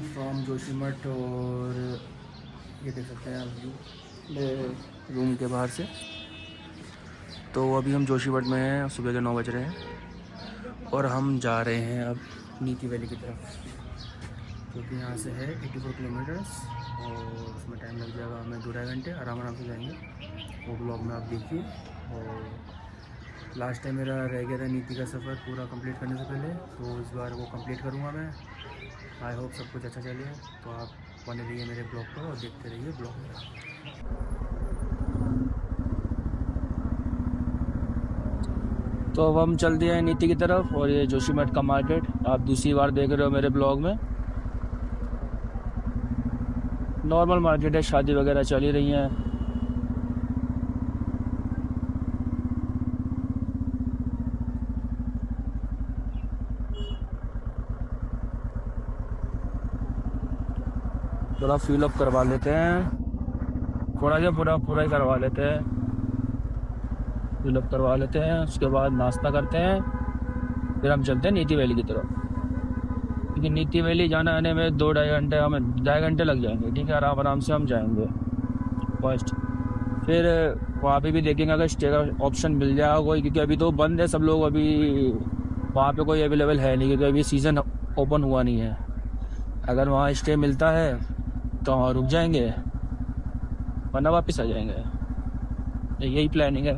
From Joshimath. और ये देख सकते हैं आप व्यू रूम के बाहर से। तो अभी हम जोशीमठ में हैं, सुबह के 9 बज रहे हैं और हम जा रहे हैं अब नीति वैली की तरफ, क्योंकि यहाँ से है 84 किलोमीटर्स और उसमें टाइम लग जाएगा हमें 2-2.5 घंटे। आराम आराम से जाएंगे, वो ब्लॉग में आप देखिए। और लास्ट टाइम मेरा रह गया था नीति का सफ़र पूरा कंप्लीट करने से पहले, तो इस बार वो कंप्लीट करूँगा मैं। आई होप सब कुछ अच्छा चले। तो आप बने रहिए मेरे ब्लॉग पर और देखते रहिए ब्लॉग में। तो अब हम चलते हैं नीति की तरफ। और ये जोशीमठ का मार्केट आप दूसरी बार देख रहे हो मेरे ब्लॉग में। नॉर्मल मार्केट है, शादी वगैरह चल ही रही हैं। थोड़ा फ्यूल अप करवा लेते हैं, थोड़ा क्या पूरा पूरा ही करवा लेते हैं। फ्यूल अप करवा लेते हैं, उसके बाद नाश्ता करते हैं, फिर हम चलते हैं नीति वैली की तरफ। क्योंकि नीति वैली जाने आने में 2-2.5 घंटे, हमें 2.5 घंटे लग जाएंगे। ठीक है, आराम आराम से हम जाएंगे फर्स्ट। फिर वहाँ पे भी देखेंगे अगर स्टे का ऑप्शन मिल जाएगा कोई, क्योंकि अभी तो बंद है सब लोग। अभी वहाँ पे कोई अवेलेबल है नहीं, क्योंकि अभी सीज़न ओपन हुआ नहीं है। अगर वहाँ स्टे मिलता है तो वहाँ रुक जाएंगे, वरना वापस आ जाएंगे। यही प्लानिंग है।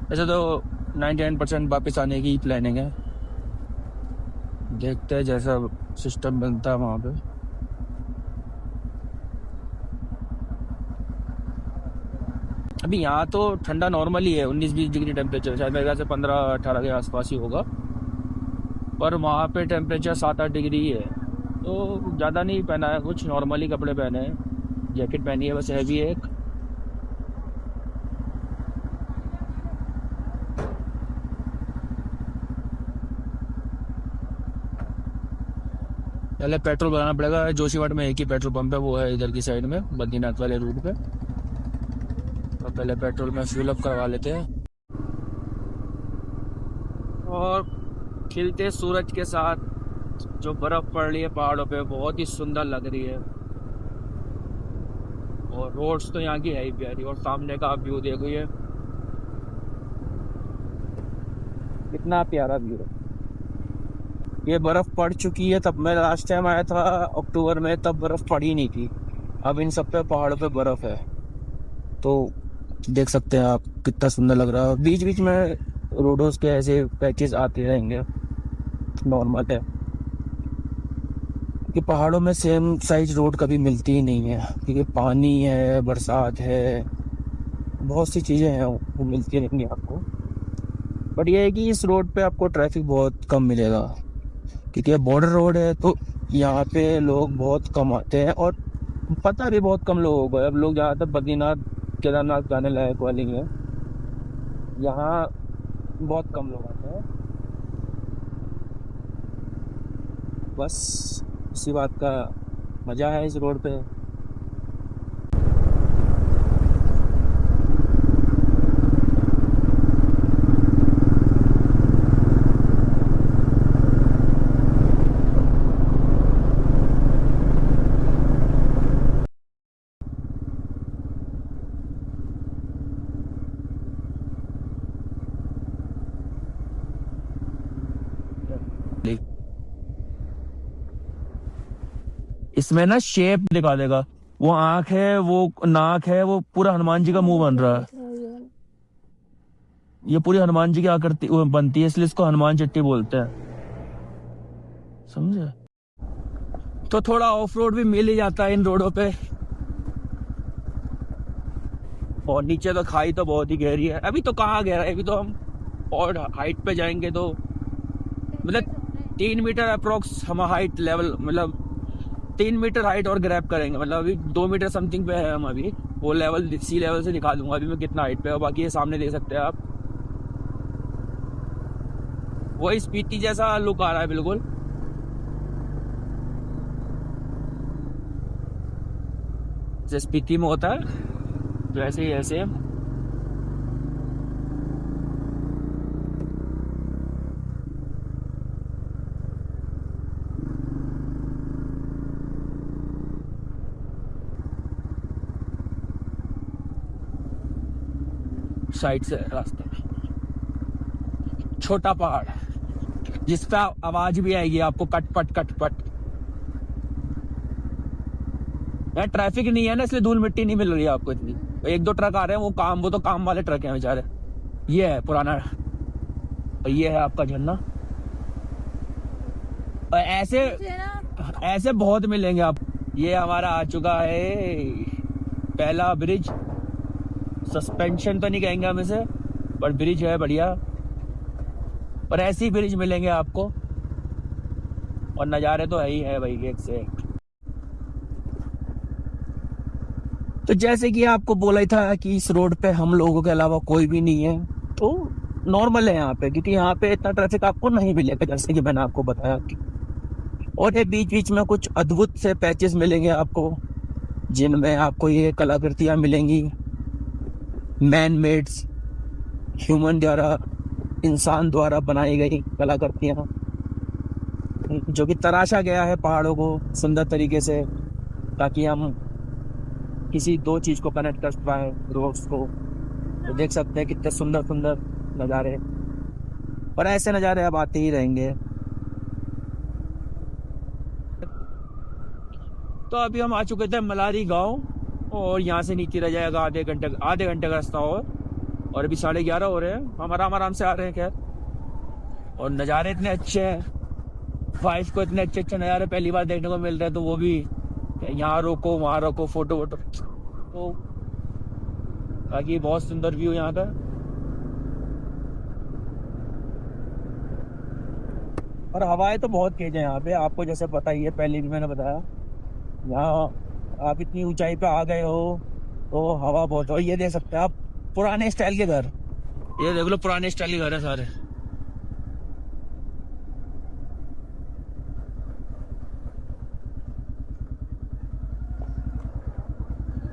वैसे तो 99% वापस आने की ही प्लानिंग है। देखते हैं जैसा सिस्टम बनता है वहाँ पे। अभी यहाँ तो ठंडा नॉर्मल ही है, 19-20 डिग्री टेम्परेचर, शायद मेरे ख्याल से 15-18 के आसपास ही होगा। पर वहाँ पे टेम्परेचर 7-8 डिग्री ही है। तो ज़्यादा नहीं पहना है कुछ, नॉर्मली कपड़े पहने हैं। जैकेट पहनी है बस, हैवी है एक। पहले पेट्रोल भराना पड़ेगा। जोशीमठ में एक ही पेट्रोल पंप है, वो है इधर की साइड में, बद्रीनाथ वाले रूट पे। तो पहले पेट्रोल में फ्यूल अप करवा लेते हैं। और खिलते सूरज के साथ जो बर्फ पड़ रही है पहाड़ों पे, बहुत ही सुंदर लग रही है। और रोड्स तो यहाँ की है ही प्यारी। और सामने का व्यू देखो, ये कितना प्यारा व्यू है। ये बर्फ पड़ चुकी है, तब मैं लास्ट टाइम आया था अक्टूबर में, तब बर्फ पड़ी नहीं थी। अब इन सब पे पहाड़ों पे बर्फ है, तो देख सकते हैं आप कितना सुंदर लग रहा है। बीच बीच में रोडों के ऐसे पैचेस आते रहेंगे, नॉर्मल है। कि पहाड़ों में सेम साइज रोड कभी मिलती ही नहीं है, क्योंकि पानी है, बरसात है, बहुत सी चीज़ें हैं वो मिलती रहेंगी आपको। बट ये है कि इस रोड पे आपको ट्रैफिक बहुत कम मिलेगा, क्योंकि ये बॉर्डर रोड है। तो यहाँ पे लोग बहुत कम आते हैं, और पता भी बहुत कम लोगों को है। अब लोग ज़्यादातर बद्रीनाथ केदारनाथ जाने लायक वाली है, यहाँ बहुत कम लोग आते हैं। बस इसी बात का मज़ा है इस रोड पे। इसमें ना शेप दिखा देगा, वो आंख है, वो नाक है, वो पूरा हनुमान जी का मुंह बन रहा है। ये पूरी हनुमान जी की आकृति वो बनती है, इसलिए इसको हनुमान चिट्टी बोलते हैं, समझे। तो थोड़ा ऑफ रोड भी मिल ही जाता है इन रोडों पे। और नीचे तो खाई तो बहुत ही गहरी है। अभी तो कहाँ गहरा है, अभी तो हम और हाइट पे जाएंगे तो मतलब 3 मीटर अप्रोक्स हम हाइट लेवल, मतलब 3 मीटर हाइट और ग्रैब करेंगे। मतलब अभी 2 मीटर समथिंग पे है हम अभी। वो लेवल सी लेवल से दिखा दूंगा अभी मैं कितना हाइट पे है। बाकी ये सामने देख सकते हैं आप, वही स्पीति जैसा लुक आ रहा है बिल्कुल, जैसे स्पीति में होता है वैसे ही ऐसे। साइड से रास्ते में छोटा पहाड़ जिस पे आवाज भी आएगी आपको, कट पट कट पट। यार ट्रैफिक नहीं है ना, इसलिए धूल मिट्टी नहीं मिल रही है आपको इतनी। एक दो ट्रक आ रहे हैं, वो तो काम वाले ट्रक हैं बेचारे। ये है पुराना, और ये है आपका झरना। और ऐसे बहुत मिलेंगे आप। ये हमारा आ चुका है पहला ब्रिज। सस्पेंशन तो नहीं कहेंगे हम इसे, पर ब्रिज है बढ़िया। और ऐसे ही ब्रिज मिलेंगे आपको, और नज़ारे तो है ही है भाई एक से एक। तो जैसे कि आपको बोला ही था कि इस रोड पे हम लोगों के अलावा कोई भी नहीं है, तो नॉर्मल है यहाँ पे, क्योंकि यहाँ पे इतना ट्रैफिक आपको नहीं मिलेगा जैसे कि मैंने आपको बताया। और ये बीच बीच में कुछ अद्भुत से पैचेस मिलेंगे आपको, जिनमें आपको ये कलाकृतियाँ मिलेंगी, मैन मेड्स, ह्यूमन द्वारा, इंसान द्वारा बनाई गई कलाकृतियाँ, जो कि तराशा गया है पहाड़ों को सुंदर तरीके से, ताकि हम किसी दो चीज़ को कनेक्ट कर पाए, रोड्स को। तो देख सकते हैं कितने सुंदर सुंदर नज़ारे, और ऐसे नज़ारे अब आते ही रहेंगे। तो अभी हम आ चुके थे मलारी गांव, और यहाँ से नीचे रह जाएगा आधे घंटे का रास्ता। और अभी 11:30 हो रहे हैं, हम आराम से आ रहे हैं खैर। और नज़ारे इतने अच्छे हैं, 5 को इतने अच्छे अच्छे नज़ारे पहली बार देखने को मिल रहे हैं। तो वो भी यहाँ रोको वहाँ रोको, फोटो वोटो, तो बाकी बहुत सुंदर व्यू यहाँ का। और हवाएं तो बहुत तेज है यहाँ पे, आपको जैसे पता ही है, पहले भी मैंने बताया। यहाँ आप इतनी ऊंचाई पे आ गए हो तो हवा बहुत। और ये देख सकते हैं आप पुराने स्टाइल के घर, ये देख लो पुराने स्टाइल के घर है सारे।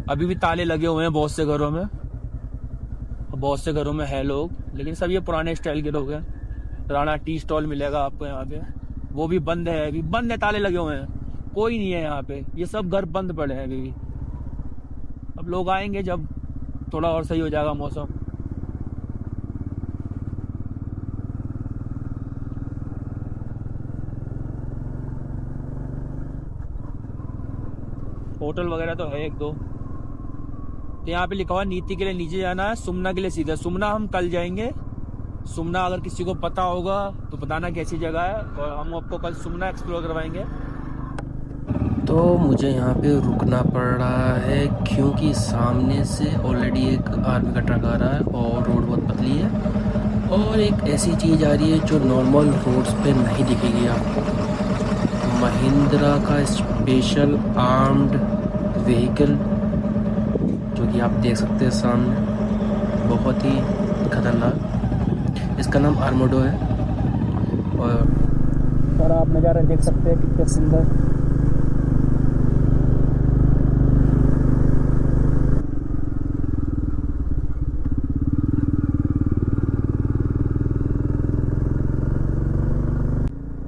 अभी भी ताले लगे हुए हैं बहुत से घरों में, बहुत से घरों में है लोग, लेकिन सब ये पुराने स्टाइल के लोग हैं। राणा टी स्टॉल मिलेगा आपको यहाँ पे, वो भी बंद है, अभी बंद है, ताले लगे हुए हैं, कोई नहीं है यहाँ पे। ये सब घर बंद पड़े हैं अभी भी। अब लोग आएंगे जब थोड़ा और सही हो जाएगा मौसम। होटल वगैरह तो है एक दो। तो यहाँ पे लिखा हुआ नीति के लिए नीचे जाना है, सुमना के लिए सीधा। सुमना हम कल जाएंगे। सुमना अगर किसी को पता होगा तो बताना कैसी जगह है, और हम आपको कल सुमना एक्सप्लोर करवाएंगे। तो मुझे यहाँ पे रुकना पड़ रहा है क्योंकि सामने से ऑलरेडी एक आर्मी का ट्रक आ रहा है और रोड बहुत पतली है, और एक ऐसी चीज़ आ रही है जो नॉर्मल रोड्स पे नहीं दिखेगी आपको। महिंद्रा का स्पेशल आर्म्ड व्हीकल, जो कि आप देख सकते हैं सामने, बहुत ही खतरनाक। इसका नाम आर्मोडो है। और आप नज़ारा देख सकते हैं कितने सुंदर।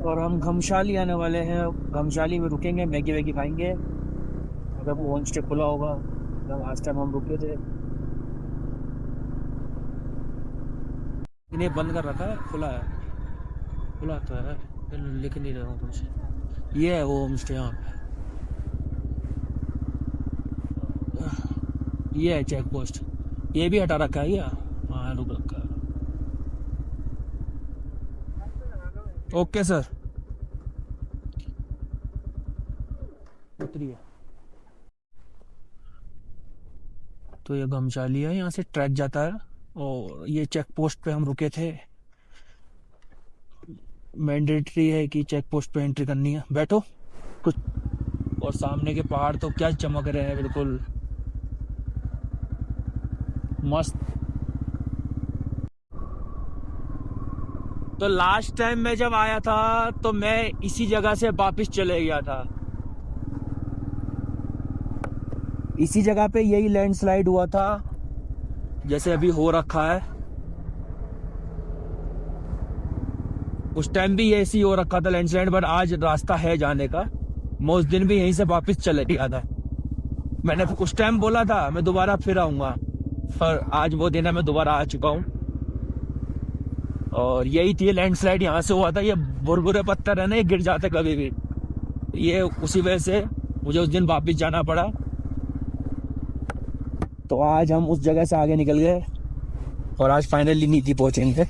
और हम घमशाली आने वाले हैं, घमशाली में रुकेंगे, मैगी वैगी खाएंगे। अगर वो होम स्टे खुला होगा, लास्ट टाइम हम रुके थे। इन्हें बंद कर रखा है, खुला है, खुला तो है, लिख नहीं रहा हूँ कुछ। ये है वो होम स्टे यहाँ पे, ये है चेक पोस्ट, ये भी हटा रखा है क्या? हाँ रुक रखा है। ओके सर, उतरिए। तो ये घमशाली है, यहाँ से ट्रैक जाता है, और ये चेक पोस्ट पे हम रुके थे। मैंडेटरी है कि चेक पोस्ट पे एंट्री करनी है, बैठो कुछ। और सामने के पहाड़ तो क्या चमक रहे हैं, बिल्कुल मस्त। तो लास्ट टाइम मैं जब आया था तो मैं इसी जगह से वापस चले गया था। इसी जगह पे यही लैंडस्लाइड हुआ था जैसे अभी हो रखा है। उस टाइम भी ऐसी हो रखा था लैंडस्लाइड, बट आज रास्ता है जाने का। मैं उस दिन भी यहीं से वापस चले गया था। मैंने उस टाइम बोला था मैं दोबारा फिर आऊंगा, पर आज वो दिन है, मैं दोबारा आ चुका हूँ। और यही थी लैंडस्लाइड, यहाँ से हुआ था। ये बुरबुरे पत्थर है ना, ये गिर जाते कभी भी। ये उसी वजह से मुझे उस दिन वापस जाना पड़ा। तो आज हम उस जगह से आगे निकल गए और आज फाइनली नीति पहुंचेंगे।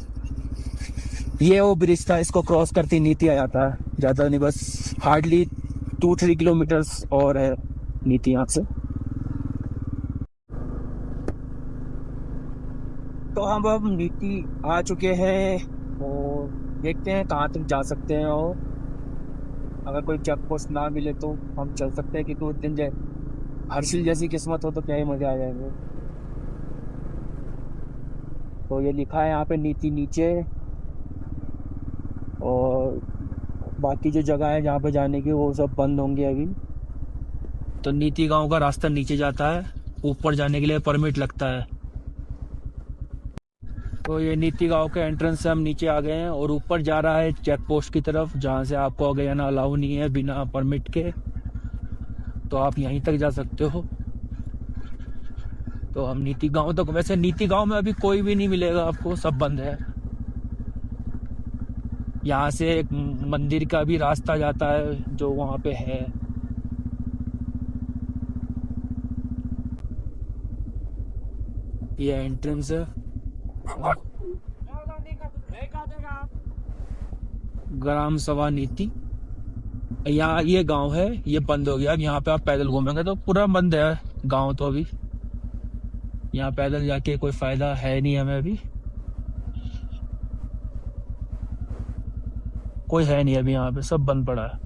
ये वो ब्रिज था, इसको क्रॉस करती नीति आ जाता है। ज़्यादा नहीं, बस हार्डली 2-3 किलोमीटर्स और है नीति यहाँ से। तो हम अब नीति आ चुके हैं और देखते हैं कहाँ तक जा सकते हैं। और अगर कोई चेक पोस्ट ना मिले तो हम चल सकते हैं, क्योंकि उस दिन हर्षिल जैसी किस्मत हो तो क्या ही मजा आ जाएंगे। तो ये लिखा है यहाँ पे नीति नीचे, और बाकी जो जगह है जहाँ पे जाने की वो सब बंद होंगे अभी। तो नीति गांव का रास्ता नीचे जाता है, ऊपर जाने के लिए परमिट लगता है। तो ये नीति गांव के एंट्रेंस से हम नीचे आ गए हैं और ऊपर जा रहा है चेक पोस्ट की तरफ, जहाँ से आपको आगे जाना अलाउ नहीं है बिना परमिट के। तो आप यहीं तक जा सकते हो। तो हम नीति गांव तक, वैसे नीति गांव में अभी कोई भी नहीं मिलेगा आपको, सब बंद है। यहाँ से एक मंदिर का भी रास्ता जाता है जो वहाँ पे है। ये एंट्रेंस है ग्राम सभा नीति। यहाँ ये गांव है, ये बंद हो गया। अब यहाँ पे आप पैदल घूमेंगे तो पूरा बंद है गांव। तो अभी यहाँ पैदल जाके कोई फायदा है नहीं हमें अभी, कोई है नहीं अभी यहाँ पे, सब बंद पड़ा है।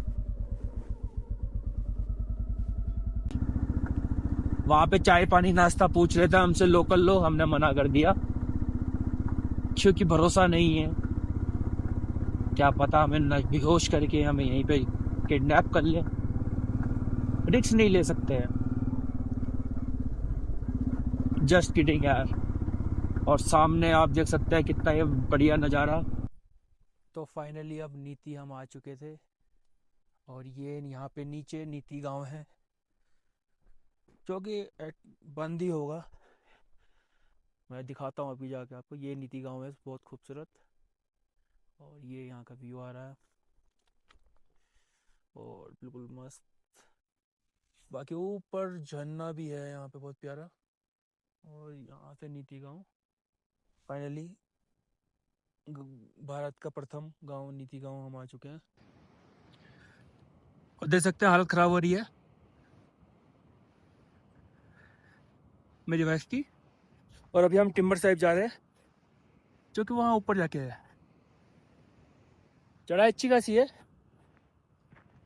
वहां पे चाय पानी नाश्ता पूछ रहे थे हमसे लोकल लोग, हमने मना कर दिया क्योंकि भरोसा नहीं है। क्या पता हमें बेहोश करके हमें यहीं पे किडनैप कर ले, रिस्क नहीं ले सकते हैं। जस्ट किडिंग यार। और सामने आप देख सकते हैं कितना ये बढ़िया नज़ारा। तो फाइनली अब नीति हम आ चुके थे और ये यहाँ पे नीचे नीति गांव है, जो कि बंद ही होगा। मैं दिखाता हूँ अभी जाके आपको। ये नीति गांव है, बहुत खूबसूरत। और ये यहाँ का व्यू आ रहा है और बिल्कुल मस्त। बाकी ऊपर झरना भी है यहाँ पे बहुत प्यारा। और यहाँ से नीति गांव फाइनली भारत का प्रथम गांव नीति गांव हम आ चुके हैं। और देख सकते हैं हालत खराब हो रही है मेरी वैक्स की। और अभी हम टिम्बर साहिब जा रहे हैं, जो कि वहाँ ऊपर जाके है। चढ़ाई अच्छी खासी है,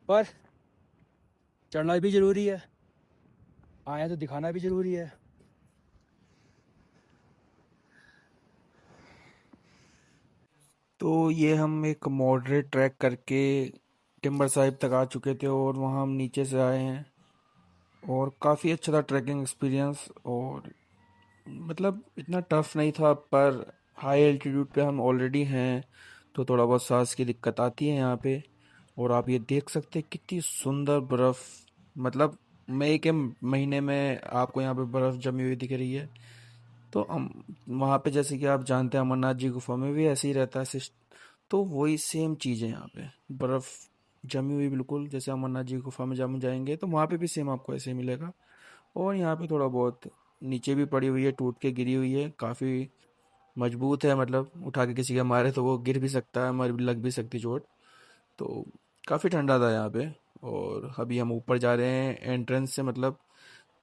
पर चढ़ना भी जरूरी है, आया तो दिखाना भी जरूरी है। तो ये हम एक मॉडरेट ट्रैक करके टिम्बर साहिब तक आ चुके थे और वहाँ हम नीचे से आए हैं। और काफ़ी अच्छा था ट्रैकिंग एक्सपीरियंस। और मतलब इतना टफ नहीं था, पर हाई एल्टीट्यूड पे हम ऑलरेडी हैं तो थोड़ा बहुत सांस की दिक्कत आती है यहाँ पे। और आप ये देख सकते हैं कितनी सुंदर बर्फ़, मतलब मई के महीने में आपको यहाँ पे बर्फ़ जमी हुई दिख रही है। तो हम वहाँ पे, जैसे कि आप जानते हैं, अमरनाथ जी गुफा में भी ऐसे ही रहता है तो वही सेम चीज़ है यहाँ पे, बर्फ़ जमी हुई बिल्कुल जैसे अमरनाथ जी गुफा में जम जाएंगे तो वहाँ पे भी सेम आपको ऐसे ही मिलेगा। और यहाँ पे थोड़ा बहुत नीचे भी पड़ी हुई है, टूट के गिरी हुई है, काफ़ी मजबूत है, मतलब उठा के किसी के मारे तो वो गिर भी सकता है, मर भी, लग भी सकती चोट। तो काफ़ी ठंडा था यहाँ पे। और अभी हम ऊपर जा रहे हैं एंट्रेंस से, मतलब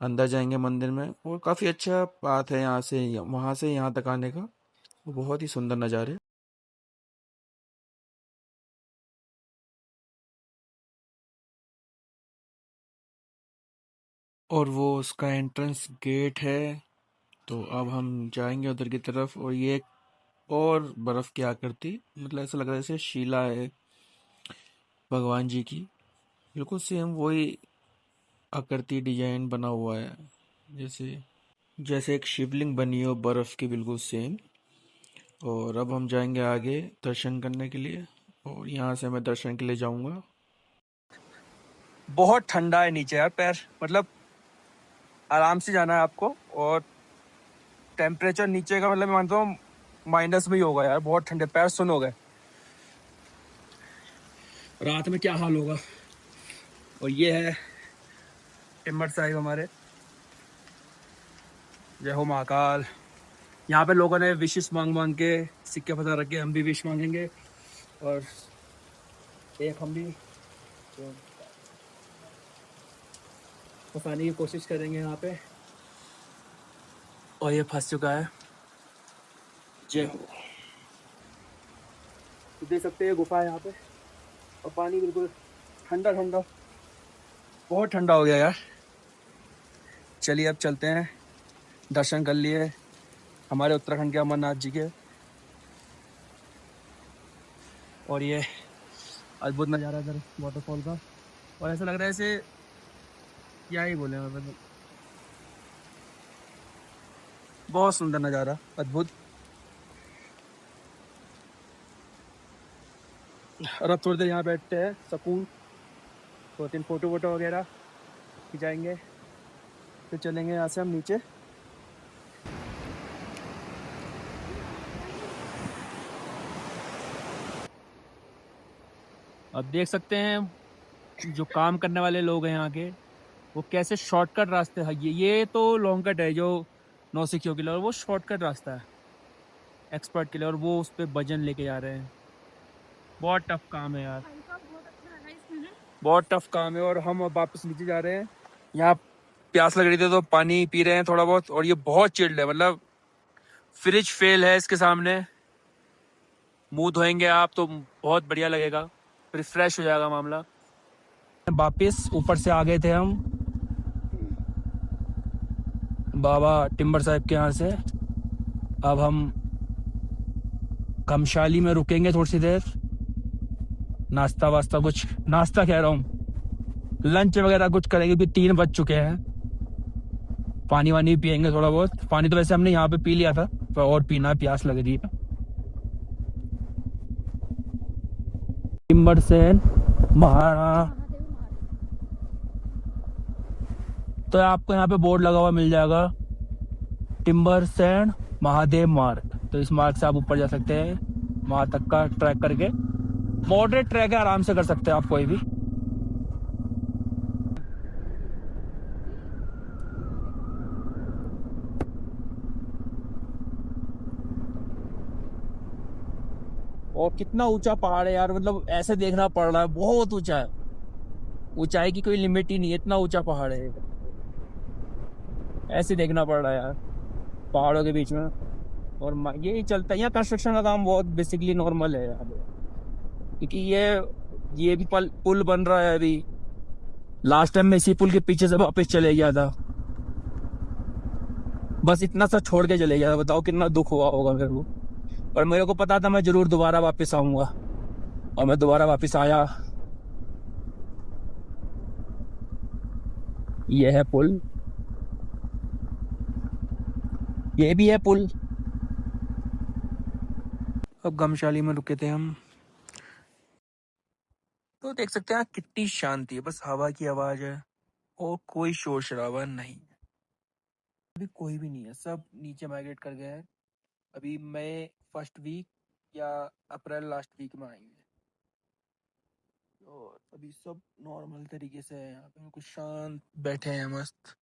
अंदर जाएंगे मंदिर में। और काफ़ी अच्छा पाथ है यहाँ से वहाँ से यहाँ तक आने का, बहुत ही सुंदर नज़ारे। और वो उसका एंट्रेंस गेट है। तो अब हम जाएंगे उधर की तरफ। और ये एक और बर्फ़ की आकृति, मतलब ऐसा लग रहा है जैसे शिला है भगवान जी की, बिल्कुल सेम वही आकृति डिजाइन बना हुआ है, जैसे जैसे एक शिवलिंग बनी हो बर्फ़ की, बिल्कुल सेम। और अब हम जाएंगे आगे दर्शन करने के लिए, और यहाँ से मैं दर्शन के लिए जाऊँगा। बहुत ठंडा है नीचे यार, पैर मतलब आराम से जाना है आपको। और टेम्परेचर नीचे का मतलब मैं मानता हूँ माइनस में ही होगा यार, बहुत ठंडे, पैर सुन हो गए। रात में क्या हाल होगा। और ये है टिम्बर साहिब हमारे, जय हो महाकाल। यहाँ पे लोगों ने विशेष मांग मांग के सिक्के फंसा रखे, हम भी विश मांगेंगे और एक हम भी फंसाने की कोशिश करेंगे यहाँ पे। और ये फंस चुका है, जय हो। तो देख सकते हैं गुफा है यहाँ पे, और पानी बिल्कुल ठंडा ठंडा, बहुत ठंडा हो गया यार। चलिए अब चलते हैं, दर्शन कर लिए हमारे उत्तराखंड के अमरनाथ जी के। और ये अद्भुत नज़ारा इधर वाटरफॉल का, और ऐसा लग रहा है जैसे, क्या ही बोले मतलब, बहुत सुंदर नज़ारा, अद्भुत। और अब थोड़ी देर यहाँ बैठते हैं, सुकून, 2-3 फोटो वोटो वगैरह खिंचाएंगे, फिर चलेंगे यहाँ से हम नीचे। अब देख सकते हैं जो काम करने वाले लोग हैं यहाँ के, वो कैसे शॉर्टकट रास्ते है। ये तो लॉन्ग कट है जो नौसिखियों के लिए, और वो शॉर्टकट रास्ता है एक्सपर्ट के लिए, और वो उस पर वजन लेके जा रहे हैं। बहुत टफ काम है यार, बहुत टफ काम है। और हम अब वापस नीचे जा रहे हैं। यहाँ प्यास लग रही थी तो पानी पी रहे हैं थोड़ा बहुत, और ये बहुत चिल्ड है, मतलब फ्रिज फेल है इसके सामने। मुंह धोएंगे आप तो बहुत बढ़िया लगेगा, रिफ्रेश हो जाएगा मामला। वापिस ऊपर से आ गए थे हम बाबा टिम्बर साहिब के यहाँ से। अब हम कमशाली में रुकेंगे थोड़ी सी देर, नाश्ता वास्ता, कुछ नाश्ता कह रहा हूँ, लंच वगैरह कुछ करेंगे क्योंकि 3 बज चुके हैं। पानी वानी पियेंगे थोड़ा बहुत, पानी तो वैसे हमने यहाँ पे पी लिया था, पर और पीना, प्यास लग रही है। टिम्बर सेन महाराणा, तो आपको यहाँ पे बोर्ड लगा हुआ मिल जाएगा, टिम्बर सेन महादेव मार्ग। तो इस मार्ग से आप ऊपर जा सकते हैं, वहां तक का ट्रैक करके। मॉडरेट ट्रैक है, आराम से कर सकते हैं आप कोई भी। और कितना ऊंचा पहाड़ है यार, मतलब ऐसे देखना पड़ रहा है, बहुत ऊंचा है। ऊंचाई की कोई लिमिट ही नहीं है, इतना ऊंचा पहाड़ है, ऐसे देखना पड़ रहा है यार पहाड़ों के बीच में। और यही चलता है यहाँ, कंस्ट्रक्शन का काम बहुत बेसिकली नॉर्मल है यहाँ पे, क्योंकि ये भी पुल बन रहा है अभी। लास्ट टाइम मैं इसी पुल के पीछे से वापस चले गया था, बस इतना सा छोड़ के चले गया था। बताओ कितना दुख हुआ होगा मेरे को, पर मेरे को पता था मैं जरूर दोबारा वापस आऊंगा, और मैं दोबारा वापस आया। ये है पुल, ये भी है पुल। अब गमशाली में रुके थे हम, तो देख सकते हैं कितनी शांति है, बस हवा की आवाज है और कोई शोर शराबा नहीं। अभी कोई भी नहीं है, सब नीचे माइग्रेट कर गए हैं। अभी मई फर्स्ट वीक या अप्रैल लास्ट वीक में आएंगे, और अभी सब नॉर्मल तरीके से है यहाँ पे, कुछ शांत बैठे हैं मस्त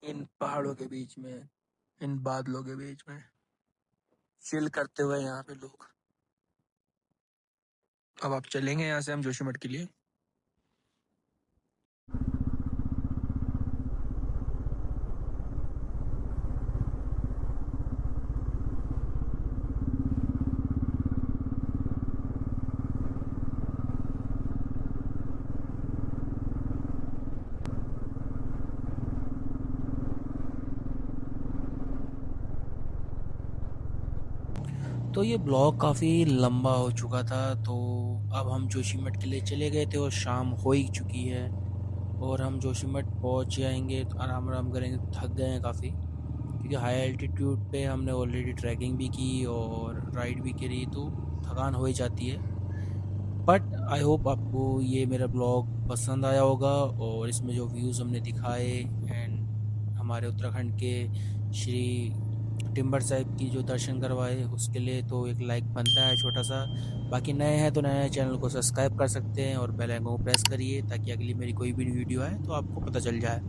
इन पहाड़ों के बीच में, इन बादलों के बीच में चिल करते हुए यहाँ पे लोग। अब आप चलेंगे यहाँ से हम जोशीमठ के लिए। तो ये ब्लॉग काफ़ी लंबा हो चुका था, तो अब हम जोशीमठ के लिए चले गए थे और शाम हो ही चुकी है, और हम जोशीमठ पहुंच जाएंगे तो आराम करेंगे। थक गए हैं काफ़ी, क्योंकि हाई एल्टीट्यूड पे हमने ऑलरेडी ट्रैकिंग भी की और राइड भी करी, तो थकान हो ही जाती है। बट आई होप आपको ये मेरा ब्लॉग पसंद आया होगा, और इसमें जो व्यूज़ हमने दिखाए एंड हमारे उत्तराखंड के श्री टिम्बर साहिब की जो दर्शन करवाए उसके लिए तो एक लाइक बनता है छोटा सा। बाकी नए हैं तो नए चैनल को सब्सक्राइब कर सकते हैं और बेल आइकन को प्रेस करिए ताकि अगली मेरी कोई भी वीडियो आए तो आपको पता चल जाए।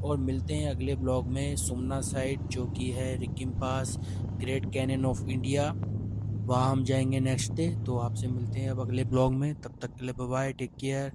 और मिलते हैं अगले ब्लॉग में सोमनाथ साइड जो कि है रिकिम पास, ग्रेट कैनियन ऑफ इंडिया, वहाँ हम जाएंगे नेक्स्ट डे। तो आपसे मिलते हैं अब अगले ब्लॉग में, तब तक के लिए बाय बाय, टेक केयर।